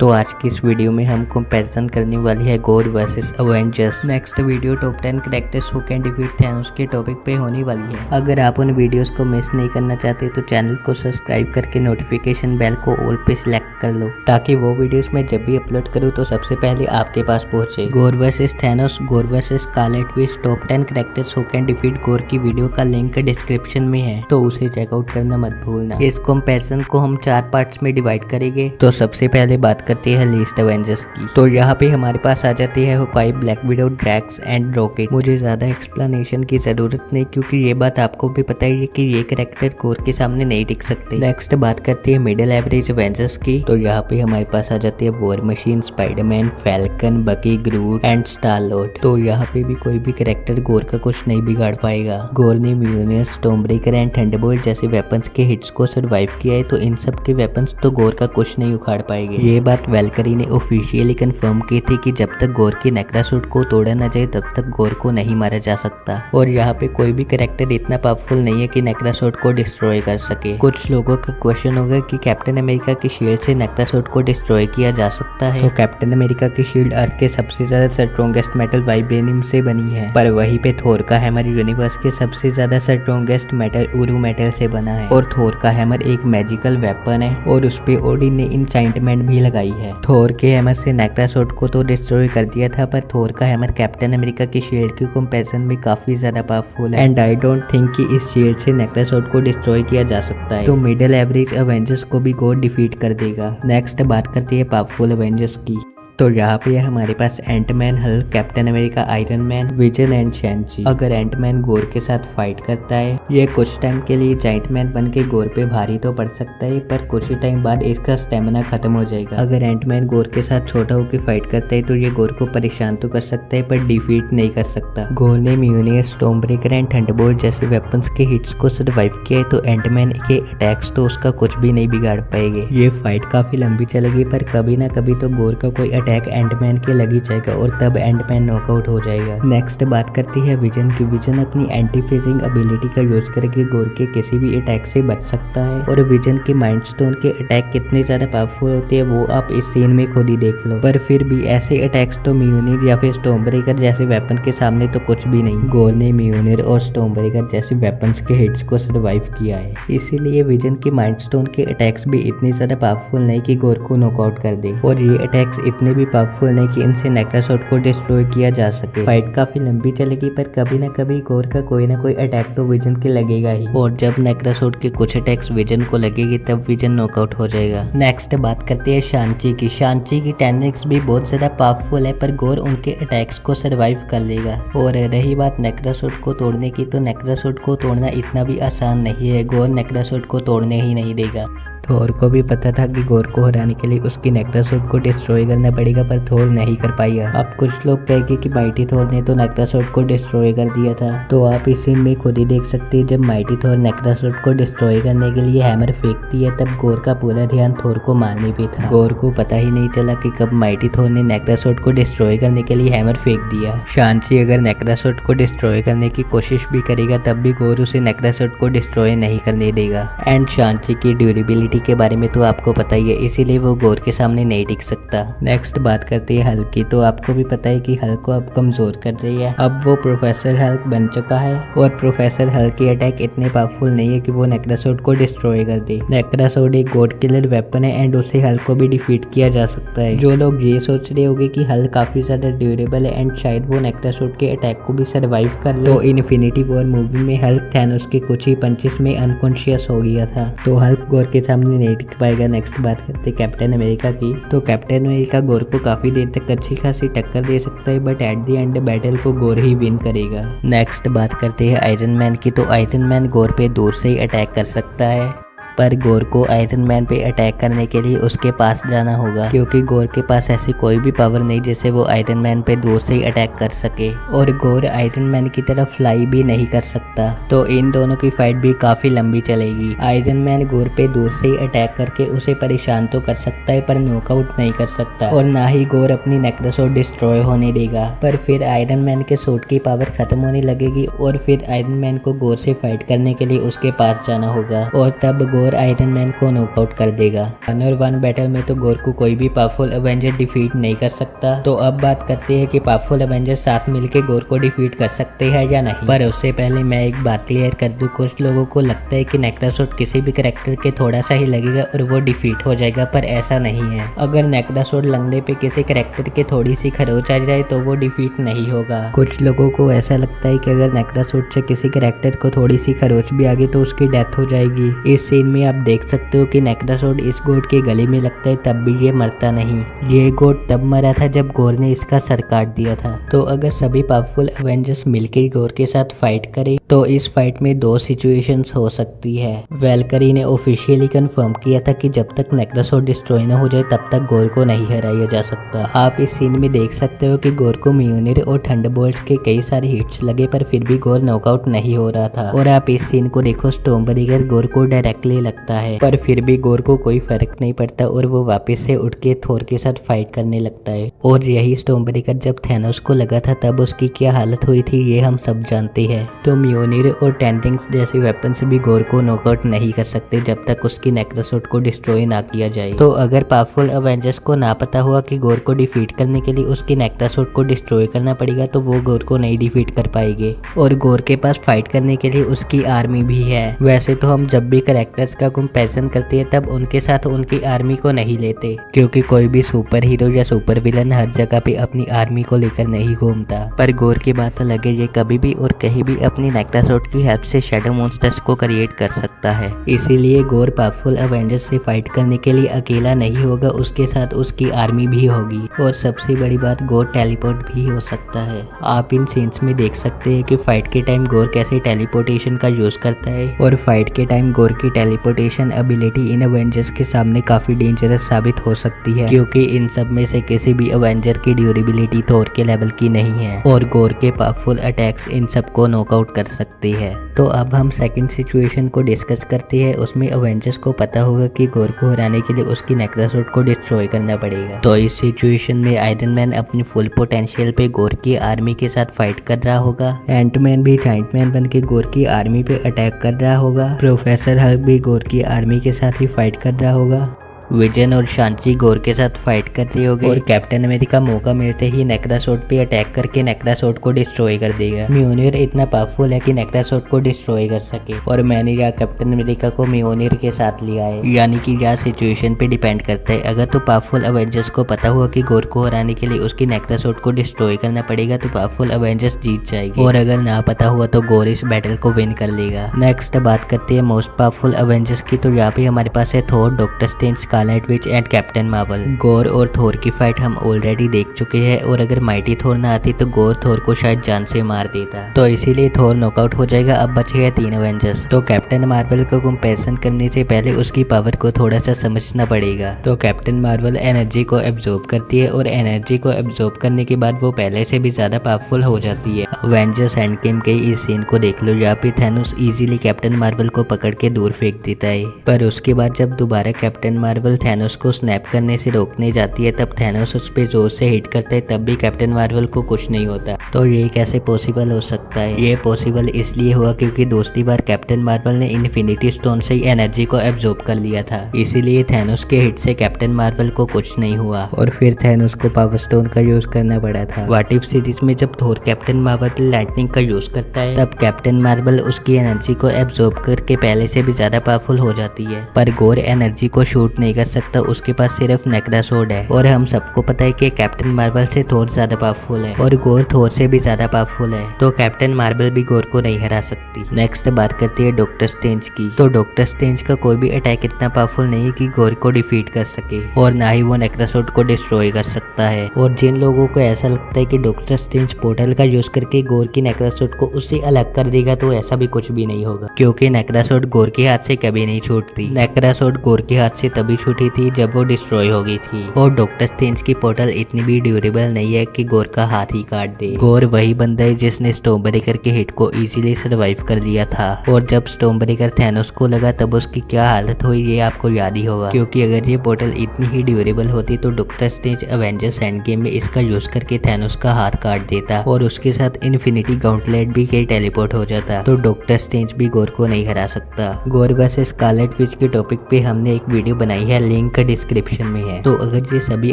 तो आज की इस वीडियो में हम कंपैरिजन करने वाली है गोर versus Avengers. Next video top 10 characters who can defeat Thanos के टॉपिक पे होने वाली है। अगर आप उन वीडियोस को मिस नहीं करना चाहते तो चैनल को सब्सक्राइब करके नोटिफिकेशन बेल को ऑल पे सिलेक्ट कर लो, ताकि वो वीडियोस मैं जब भी अपलोड करूँ तो सबसे पहले आपके पास पहुंचे। गोर वर्सेस थैनोस, गोर versus Scarlet Witch, top 10 characters who can defeat गोर की वीडियो का लिंक डिस्क्रिप्शन में है, तो उसे चेकआउट करना मत भूलना। इस कंपैरिजन को हम 4 पार्ट्स में डिवाइड करेंगे। तो सबसे पहले बात करते हैं लीस्ट अवेंजर्स की। तो यहाँ पे हमारे पास आ जाती है Hawkeye, Black Widow, Drax and Rocket. मुझे ज्यादा एक्सप्लेनेशन की जरूरत नहीं, क्योंकि ये बात आपको भी पता ही है कि ये कैरेक्टर गोर के सामने नहीं टिक सकते। नेक्स्ट बात करते हैं मिडिल एवरेज अवेंजर्स की। तो यहाँ पे हमारे पास आ जाती है वॉर मशीन, स्पाइडरमैन, फैल्कन, बकी, ग्रूट एंड स्टार लॉर्ड। तो यहाँ पे भी कोई भी कैरेक्टर गोर का कुछ नहीं बिगाड़ पाएगा। गोर ने म्यूनियर, स्टॉर्मब्रेकर एंड थंडरबोल्ट जैसे वेपन्स के हिट्स को सर्वाइव किया है, तो इन सब के वेपन्स तो गोर का कुछ नहीं उखाड़ पाएंगे। ये बात वेलकरी ने ऑफिशियली कंफर्म की थी कि जब तक गोर की नेक्रासूट को तोड़ा न जाए तब तक गोर को नहीं मारा जा सकता। और यहाँ पे कोई भी कैरेक्टर इतना पावरफुल नहीं है कि नेक्रासूट को डिस्ट्रॉय कर सके। कुछ लोगों का क्वेश्चन होगा कि कैप्टन अमेरिका की शील्ड से नेक्रासूट को डिस्ट्रॉय किया जा सकता है। तो कैप्टन अमेरिका की शील्ड अर्थ के सबसे ज्यादा स्ट्रॉन्गेस्ट मेटल वाइब्रेनियम से बनी है, पर वहीं पे थोर का हैमर यूनिवर्स के सबसे ज्यादा स्ट्रॉन्गेस्ट मेटल उरू मेटल से बना है। और थोर का हैमर एक मैजिकल वेपन है और उस पे ओडिन ने इंचाइंटमेंट भी लगाई है। थोर के हैमर से नेक्रासूट को तो डिस्ट्रॉय कर दिया था, पर थोर का हैमर कैप्टन अमेरिका की शील्ड के कंपैरिजन में काफी ज्यादा पावरफुल है। एंड आई डोंट थिंक कि इस शील्ड से नेक्रासूट को डिस्ट्रॉय किया जा सकता है। तो मिडिल एवरेज अवेंजर्स को भी गोर डिफीट कर देगा। नेक्स्ट बात करते हैं पावरफुल अवेंजर्स की। तो यहाँ पे हमारे पास Ant Man, Hulk, Captain America, Iron Man, Vision and Shang Chi. अगर एंटमैन गोर के साथ फाइट करता है, ये कुछ टाइम के लिए जाइंट मैन बन के गोर पे भारी तो पड़ सकता है, पर कुछ ही टाइम बाद इसका स्टेमिना खत्म हो जाएगा। अगर एंटमैन गोर के साथ छोटा होकर फाइट करता है तो ये गोर को परेशान तो कर सकता है, पर डिफीट नहीं कर सकता। गोर ने म्यूनियर, स्टॉर्मब्रेकर एंड थंडरबोल्ट जैसे वेपन्स के हिट्स को सर्वाइव किया है, तो एंटमैन के अटैक्स तो उसका कुछ भी नहीं बिगाड़ पाएंगे। ये फाइट काफी लंबी चलेगी, पर कभी ना कभी तो गोर का कोई अटैक एंटमैन के लग ही जाएगा और तब एंटमैन नॉकआउट हो जाएगा। नेक्स्ट बात करती है विजन की। विजन अपनी एंटी फेजिंग एबिलिटी का यूज करके गोर के किसी भी अटैक से बच सकता है। और विजन के माइंड स्टोन के अटैक कितने ज्यादा पावरफुल होते हैं वो आप इस सीन में खुद ही देख लो। पर फिर भी ऐसे अटैक्स तो म्यूनियर या फिर स्टॉर्मब्रेकर जैसे वेपन के सामने तो कुछ भी नहीं। गोर ने म्यूनियर और स्टॉर्मब्रेकर जैसे वेपन्स के हिट्स को सर्वाइव किया है, इसीलिए विजन के माइंड स्टोन के अटैक्स भी इतने ज्यादा पावरफुल नहीं कि गोर को नॉकआउट कर दे। और ये अटैक्स इतने भी पावरफुल नहीं कि इनसे नेक्रासूट को डिस्ट्रॉय किया जा सके। फाइट काफी लंबी चलेगी, पर कभी ना कभी गोर का कोई ना कोई अटैक तो विजन के लगेगा ही। और जब नेक्रासूट के कुछ अटैक्स विजन को लगेगी तब विजन नॉकआउट हो जाएगा। नेक्स्ट बात करते हैं शान-ची की। शान-ची की टेक्निक्स भी बहुत ज्यादा पावरफुल है, पर गोर उनके अटैक्स को सर्वाइव कर लेगा। और रही बात नेक्रासूट को तोड़ने की, तो नेक्रासूट को तोड़ना इतना भी आसान नहीं है। गोर नेक्रासूट को तोड़ने ही नहीं देगा। थोर को भी पता था कि गोर को हराने के लिए उसकी नेक्रासूट को डिस्ट्रॉय करना पड़ेगा, पर थोर नहीं कर पाएगा। अब कुछ लोग कहेंगे कि माइटी थोर ने तो नेक्रासूट को डिस्ट्रॉय कर दिया था, तो आप इस सीन में खुद ही देख सकते हैं। जब माइटी थोर नेक्रासूट को डिस्ट्रॉय करने के लिए हैमर फेंकती है, तब गोर का पूरा ध्यान थोर को मारने पे था। गोर को पता ही नहीं चला कि कब माइटी थोर ने नेक्रासूट को डिस्ट्रॉय करने के लिए हैमर फेंक दिया। शान-ची अगर नेक्रासूट को डिस्ट्रॉय करने की कोशिश भी करेगा, तब भी गोर उसे नेक्रासूट को डिस्ट्रॉय नहीं करने देगा। एंड शान-ची की ड्यूरेबिलिटी के बारे में तो आपको पता ही है, इसीलिए वो गोर के सामने नहीं टिक सकता। नेक्स्ट बात करते हैं हल्क की। तो आपको भी पता है कि हल्क को अब कमजोर कर रही है। अब वो प्रोफेसर हल्क बन चुका है, और प्रोफेसर हल्क के अटैक इतने पावरफुल नहीं है कि वो नेक्रासूट को डिस्ट्रॉय कर दे। नेक्रासूट एक गॉड किलर वेपन है एंड उसे हल्क को भी डिफीट किया जा सकता है। जो लोग ये सोच रहे होंगे कि हल्क काफी ज्यादा ड्यूरेबल है एंड शायद वो नेक्रासूट के अटैक को भी सर्वाइव कर ले, तो इन्फिनिटी वॉर मूवी में हल्क थैनोस के कुछ ही पंचेस में अनकॉन्शियस हो गया था, तो हल्क गोर के सामने नहीं पाएगा। नेक्स्ट बात करते हैं कैप्टन अमेरिका की। तो कैप्टन अमेरिका गोर को काफी देर तक अच्छी खासी टक्कर दे सकता है, but at the end battle को गोर ही विन करेगा। नेक्स्ट बात करते हैं आयरन मैन की। तो आयरन मैन गोर पे दूर से ही अटैक कर सकता है, पर गोर को आयरन मैन पे अटैक करने के लिए उसके पास जाना होगा, क्योंकि गोर के पास ऐसी कोई भी पावर नहीं जिससे वो आयरन मैन पे दूर से ही अटैक कर सके। और गोर आयरन मैन की तरफ फ्लाई भी नहीं कर सकता, तो इन दोनों की फाइट भी काफी लंबी चलेगी। आयरन मैन गोर पे दूर से ही अटैक करके उसे परेशान तो कर सकता है, पर नॉकआउट नहीं कर सकता, और ना ही गोर अपनी नेक्रासूट डिस्ट्रॉय होने देगा। पर फिर आयरन मैन के सूट की पावर खत्म होने लगेगी, और फिर आयरन मैन को गोर से फाइट करने के लिए उसके पास जाना होगा, और तब गोर गोर आयरन मैन को नॉकआउट कर देगा। 1-on-1 बैटल में तो गोर को कोई भी पावरफुल अवेंजर डिफीट नहीं कर सकता। तो अब बात करते हैं कि पावरफुल अवेंजर साथ मिलके गोर को डिफीट कर सकते हैं या नहीं। पर उससे पहले मैं एक बात क्लियर कर दूं, कुछ लोगों को लगता है कि नेक्रासोड किसी भी कैरेक्टर के थोड़ा सा ही लगेगा और वो डिफीट हो जाएगा, पर ऐसा नहीं है। अगर नेक्रासोड लगने पे किसी कैरेक्टर के थोड़ी सी खरोच आ जाए तो वो डिफीट नहीं होगा। कुछ लोगों को ऐसा लगता है कि अगर नेक्रासोड से किसी कैरेक्टर को थोड़ी सी खरोच भी आ गई तो उसकी डेथ हो जाएगी। इस सीन में आप देख सकते हो कि नेक्रासोड इस गोट के गले में लगता है, तब भी ये मरता नहीं। ये गोट तब मरा था जब गोर ने इसका सर काट दिया था। तो अगर सभी पावरफुल अवेंजर्स मिलकर गोर के साथ फाइट करें तो इस फाइट में 2 सिचुएशंस हो सकती है। वैल्करी ने ऑफिशियली कंफर्म किया था कि जब तक नेक्रासोड डिस्ट्रॉय न हो जाए तब तक गोर को नहीं हराया जा सकता। आप इस सीन में देख सकते हो कि गोर को म्योनिर और थंडरबोल्ट्स के कई सारे हिट्स लगे, पर फिर भी गोर नॉकआउट नहीं हो रहा था। और आप इस सीन को देखो, स्टॉर्मब्रेकर गोर को डायरेक्टली लगता है, पर फिर भी गोर को कोई फर्क नहीं पड़ता और वो वापस से उठ के थोर के साथ फाइट करने लगता है। और यही स्टॉर्मब्रेकर जब थैनोस को लगा था तब उसकी क्या हालत हुई थी ये हम सब जानते हैं। तो म्योनिर और टेंटिंग्स जैसे वेपन्स भी गोर को नॉकआउट नहीं कर सकते जब तक उसकी नेक्रासोड को डिस्ट्रॉय ना किया जाए। तो अगर पावरफुल अवेंजर्स को ना पता हुआ कि गोर को डिफीट करने के लिए उसकी नेक्रासोड को डिस्ट्रॉय करना पड़ेगा तो वो गोर को नहीं डिफीट कर पाएंगे। और गोर के पास फाइट करने के लिए उसकी आर्मी भी है। वैसे तो हम जब भी कैरेक्टर्स का कंपैरिजन करते हैं तब उनके साथ उनकी आर्मी को नहीं लेते, क्योंकि कोई भी सुपर हीरो या सुपर विलन हर जगह पे अपनी आर्मी को लेकर नहीं घूमता। पर गोर की बात अलग है, ये कभी भी और कहीं भी अपनी नेक्रासोड की हेल्प से शैडो मॉन्स्टर्स को क्रिएट कर सकता है। इसीलिए गोर पावरफुल अवेंजर्स से फाइट करने के लिए अकेला नहीं होगा, उसके साथ उसकी आर्मी भी होगी। और सबसे बड़ी बात, गोर टेलीपोर्ट भी हो सकता है। आप इन सीन्स में देख सकते हैं कि फाइट के टाइम गोर कैसे टेलीपोर्टेशन का यूज करता है। और फाइट के टाइम गोर की टेलीपोर्टेशन एबिलिटी इन अवेंजर्स के सामने काफी डेंजरस साबित हो सकती है, क्योंकि इन सब में से किसी भी अवेंजर की ड्यूरेबिलिटी थोर के लेवल की नहीं है और गोर के पावरफुल अटैक्स इन सबको नॉकआउट कर सकती है। तो अब हम सेकंड सिचुएशन को डिस्कस करते हैं। उसमें अवेंजर्स को पता होगा कि गोर को हराने के लिए उसकी नेक्रासोड को डिस्ट्रॉय करना पड़ेगा। तो इस सिचुएशन में आयरन मैन अपनी फुल पोटेंशियल पे गोर की आर्मी के साथ फाइट कर रहा होगा। एंटमैन भी जायंट मैन बन के गोर की आर्मी पे अटैक कर रहा होगा। प्रोफेसर हल्क भी गोर की आर्मी के साथ ही फाइट कर रहा होगा। विजन और शांची गोर के साथ फाइट कर रही होगी और कैप्टन अमेरिका मौका मिलते ही नेक्रासोड पे अटैक करके नेक्रासोड को डिस्ट्रॉय कर देगा। म्योनिर इतना पावरफुल है कि नेक्रासोड को डिस्ट्रॉय कर सके और मैंने यहाँ कैप्टन अमेरिका को म्योनिर के साथ लिया है। यानी कि यह सिचुएशन पे डिपेंड करता है। अगर तो पावरफुल अवेंजर्स को पता हुआ कि गोर को हराने के लिए उसकी नेक्रासोड को डिस्ट्रॉय करना पड़ेगा तो पावरफुल अवेंजर्स जीत जाएगी, और अगर ना पता हुआ तो गोर इस बैटल को विन कर लेगा। नेक्स्ट बात करते हैं मोस्ट पावरफुल अवेंजर्स की। तो यहाँ पे हमारे पास है Thor, Doctor Strange, Scarlet Witch and Captain Marvel. Gorr और थोर की फाइट हम ऑलरेडी देख चुके हैं और अगर माइटी थोर ना आती तो गोर थोर को शायद जान से मार देता, तो इसीलिए थोर नॉकआउट हो जाएगा। अब बचे हैं 3 अवेंजर्स। तो कैप्टन मार्वल को कंपैरिजन करने से पहले उसकी पावर को थोड़ा सा समझना पड़ेगा। तो कैप्टन मार्वल एनर्जी को एब्जॉर्ब करती है और एनर्जी को एब्जॉर्ब करने के बाद वो पहले से भी ज्यादा पावरफुल हो जाती है। अवेंजर्स एंड गेम के इस सीन को देख लो, यहाँ पे थैनोस इजीली कैप्टन मार्वल को पकड़ के दूर फेंक देता है, पर उसके बाद जब दोबारा कैप्टन मार्वल थैनोस को स्नैप करने से रोकने जाती है तब थैनोस उस पे जोर से हिट करता है, तब भी कैप्टन मार्वल को कुछ नहीं होता। तो ये कैसे पॉसिबल हो सकता है? ये पॉसिबल इसलिए हुआ क्योंकि दूसरी बार कैप्टन मार्वल ने इन्फिनिटी स्टोन से एनर्जी को एब्जॉर्ब कर लिया था, इसीलिए थैनोस के हिट से कैप्टन मार्वल को कुछ नहीं हुआ और फिर थैनोस को पावर स्टोन का यूज करना पड़ा था। व्हाट इफ सीरीज में जब थोर कैप्टन मार्वल पे लाइटनिंग का यूज करता है तब कैप्टन मार्वल उसकी एनर्जी को एब्जॉर्ब करके पहले से भी ज्यादा पावरफुल हो जाती है, पर गोर एनर्जी को शूट नहीं कर सकता, उसके पास सिर्फ नेक्रासोड है। और हम सबको पता है कि कैप्टन मार्वल से थोर ज्यादा पावरफुल है और गोर थोर से भी ज्यादा पावरफुल है, तो कैप्टन मार्वल भी गोर को नहीं हरा सकती। नेक्स्ट बात करते हैं डॉक्टर स्ट्रेंज की। तो डॉक्टर स्ट्रेंज का कोई भी अटैक इतना पावरफुल नहीं है कि गोर को डिफीट कर सके और ना ही वो नेक्रासोड को डिस्ट्रॉय कर सकता है। और जिन लोगों को ऐसा लगता है कि डॉक्टर स्ट्रेंज पोर्टल का यूज करके गोर की नेक्रासोड को उससे अलग कर देगा, तो ऐसा भी कुछ भी नहीं होगा, क्योंकि नेक्रासोड गोर के हाथ से कभी नहीं छूटती। नेक्रासोड गोर के हाथ से तभी उठी थी जब वो डिस्ट्रॉय हो गई थी। और डॉक्टर स्ट्रेंज की पोर्टल इतनी भी ड्यूरेबल नहीं है कि गोर का हाथ ही काट दे। गोर वही बंदा है जिसने स्टॉर्म ब्रेकर के हिट को इजीली सर्वाइव कर लिया था, और जब स्टॉर्म ब्रेकर थैनोस को लगा तब उसकी क्या हालत हुई ये आपको याद ही होगा। क्योंकि अगर ये पोर्टल इतनी ही ड्यूरेबल होती तो doctor strange Avengers end game में इसका यूज करके थैनोस का हाथ काट देता और उसके साथ इन्फिनिटी गॉन्टलेट भी के टेलीपोर्ट हो जाता, तो डॉक्टर स्ट्रेंज भी गोर को नहीं हरा सकता। गोर वर्सेस स्कारलेट विच के टॉपिक पे हमने एक वीडियो बनाई है, लिंक डिस्क्रिप्शन में है। तो अगर ये सभी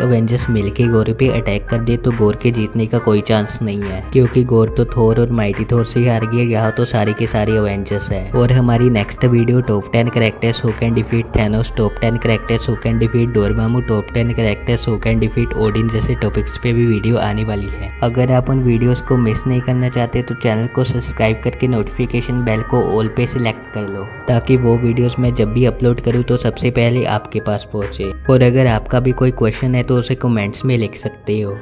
एवेंजर्स मिलके गोर पे अटैक कर दे तो गोर के जीतने का कोई चांस नहीं है, क्योंकि गोर तो थोर और माइटी थोर से हार गया। यहाँ तो सारे के सारे एवेंजर्स है। और हमारी next video top 10 characters who can defeat Thanos, top 10 characters who can defeat Doraemon, top 10 characters who can defeat Odin जैसे टॉपिक्स पे भी वीडियो आने वाली है। अगर आप उन वीडियोस को मिस नहीं करना चाहते तो चैनल को सब्सक्राइब करके नोटिफिकेशन बेल को ऑल पे सिलेक्ट कर लो, ताकि वो वीडियोस मैं जब भी अपलोड करूँ तो सबसे पहले आपके पास पहुंचे। और अगर आपका भी कोई क्वेश्चन है तो उसे कमेंट्स में लिख सकते हो।